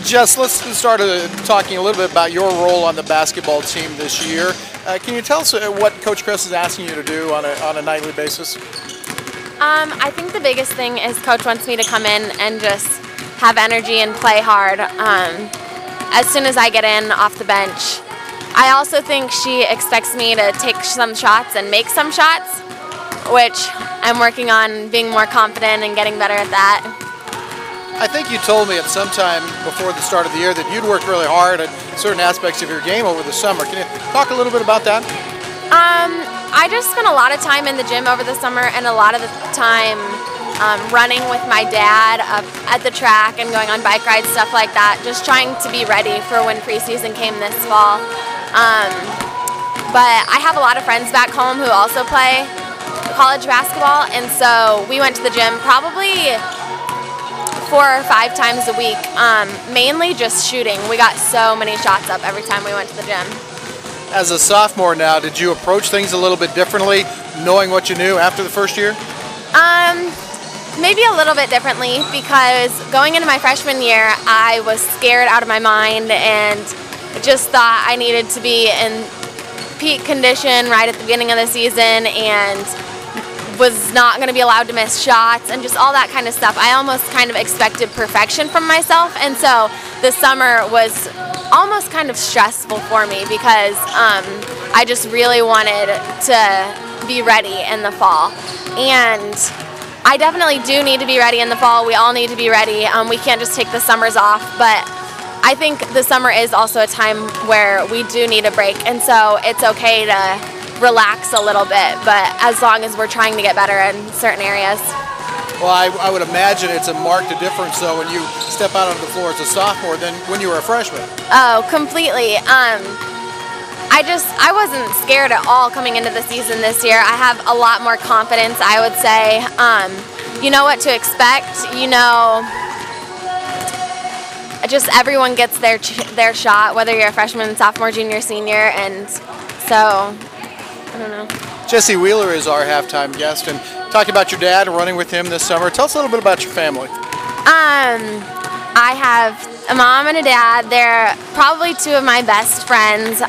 Jess, let's start talking a little bit about your role on the basketball team this year. Can you tell us what Coach Chris is asking you to do on a nightly basis? I think the biggest thing is Coach wants me to come in and just have energy and play hard as soon as I get in off the bench. I also think she expects me to take some shots and make some shots, which I'm working on being more confident and getting better at that. I think you told me at some time before the start of the year that you'd worked really hard at certain aspects of your game over the summer. Can you talk a little bit about that? I just spent a lot of time in the gym over the summer and a lot of the time running with my dad up at the track and going on bike rides, stuff like that, just trying to be ready for when preseason came this fall. But I have a lot of friends back home who also play college basketball, and so we went to the gym probably 4 or 5 times a week, mainly just shooting. We got so many shots up every time we went to the gym. As a sophomore now, did you approach things a little bit differently, knowing what you knew after the first year? Maybe a little bit differently, because going into my freshman year, I was scared out of my mind and just thought I needed to be in peak condition right at the beginning of the season and was not going to be allowed to miss shots and just all that kind of stuff. I almost kind of expected perfection from myself, and so the summer was almost kind of stressful for me because I just really wanted to be ready in the fall. And I definitely do need to be ready in the fall. We all need to be ready. We can't just take the summers off, but I think the summer is also a time where we do need a break, and so it's okay to relax a little bit, but as long as we're trying to get better in certain areas. Well, I would imagine it's a marked difference, though, when you step out onto the floor as a sophomore than when you were a freshman. Oh, completely. I wasn't scared at all coming into the season this year. I have a lot more confidence, I would say. You know what to expect. You know, just everyone gets their shot, whether you're a freshman, sophomore, junior, senior, and so I don't know. Jesse Wheeler is our halftime guest, and talking about your dad, running with him this summer. Tell us a little bit about your family. I have a mom and a dad. They're probably 2 of my best friends.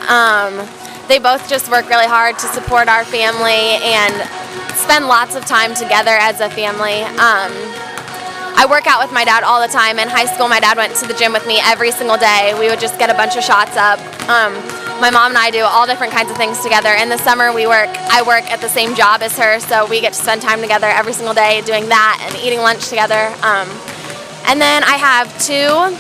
They both just work really hard to support our family and spend lots of time together as a family. I work out with my dad all the time. In high school, my dad went to the gym with me every single day. We would just get a bunch of shots up. My mom and I do all different kinds of things together. In the summer, I work at the same job as her, so we get to spend time together every single day doing that and eating lunch together. And then I have 2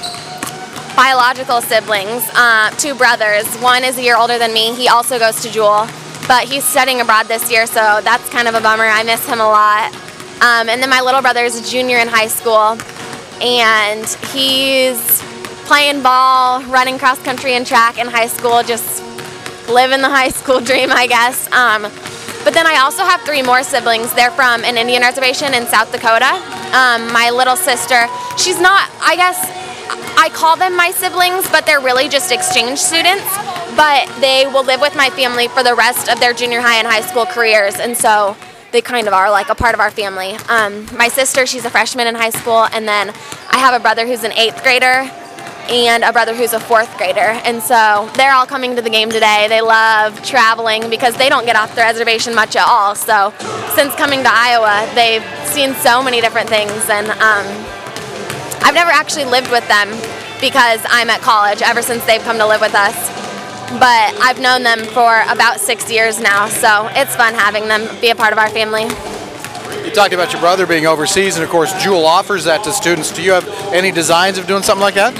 biological siblings, 2 brothers. One is a year older than me. He also goes to Jewell, but he's studying abroad this year, so that's kind of a bummer. I miss him a lot. And then my little brother is a junior in high school, and he's playing ball, running cross country and track in high school, just living the high school dream, I guess. But then I also have 3 more siblings. They're from an Indian reservation in South Dakota. My little sister, she's not, I guess, I call them my siblings, but they're really just exchange students. But they will live with my family for the rest of their junior high and high school careers, and so they kind of are like a part of our family. My sister, she's a freshman in high school, and then I have a brother who's an 8th grader and a brother who's a 4th grader, and so they're all coming to the game today. They love traveling because they don't get off the reservation much at all, so since coming to Iowa, they've seen so many different things, and I've never actually lived with them because I'm at college ever since they've come to live with us, but I've known them for about 6 years now, so it's fun having them be a part of our family. You talked about your brother being overseas, and of course Jewell offers that to students. Do you have any designs of doing something like that?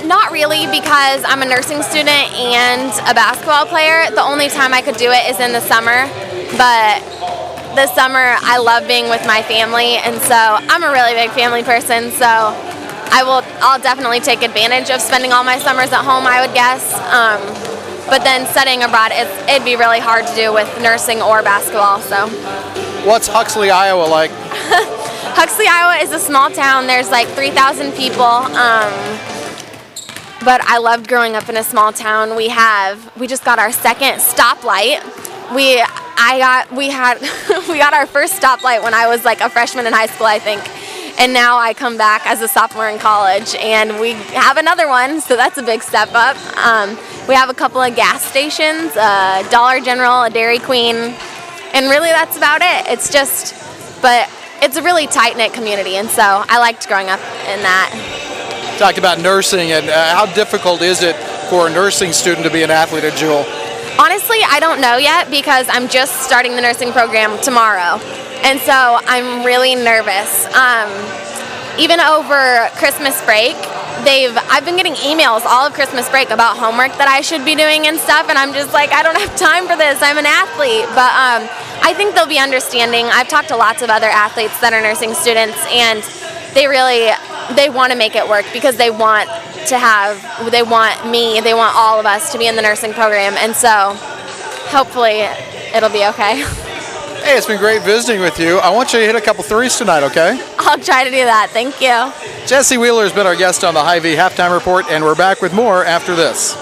Not really, because I'm a nursing student and a basketball player. The only time I could do it is in the summer, but this summer I love being with my family, and so I'm a really big family person, so I'll definitely take advantage of spending all my summers at home, I would guess. But then studying abroad, it'd be really hard to do with nursing or basketball. So. What's Huxley, Iowa like? Huxley, Iowa is a small town. There's like 3,000 people. But I loved growing up in a small town. We just got our 2nd stoplight. We got our first stoplight when I was like a freshman in high school, I think. And now I come back as a sophomore in college, and we have another one, so that's a big step up. We have a couple of gas stations, a Dollar General, a Dairy Queen, and really that's about it. But it's a really tight-knit community, and so I liked growing up in that. Talked about nursing, and how difficult is it for a nursing student to be an athlete at Jewell? Honestly, I don't know yet because I'm just starting the nursing program tomorrow, and so I'm really nervous. Even over Christmas break, I've been getting emails all of Christmas break about homework that I should be doing and stuff, and I'm just like, I don't have time for this. I'm an athlete, but I think they'll be understanding. I've talked to lots of other athletes that are nursing students, and they want to make it work because they want all of us to be in the nursing program, and so hopefully it'll be okay. Hey, it's been great visiting with you. I want you to hit a couple threes tonight, okay? I'll try to do that. Thank you. Jessie Wheeler has been our guest on the HyVee Halftime Report, and we're back with more after this.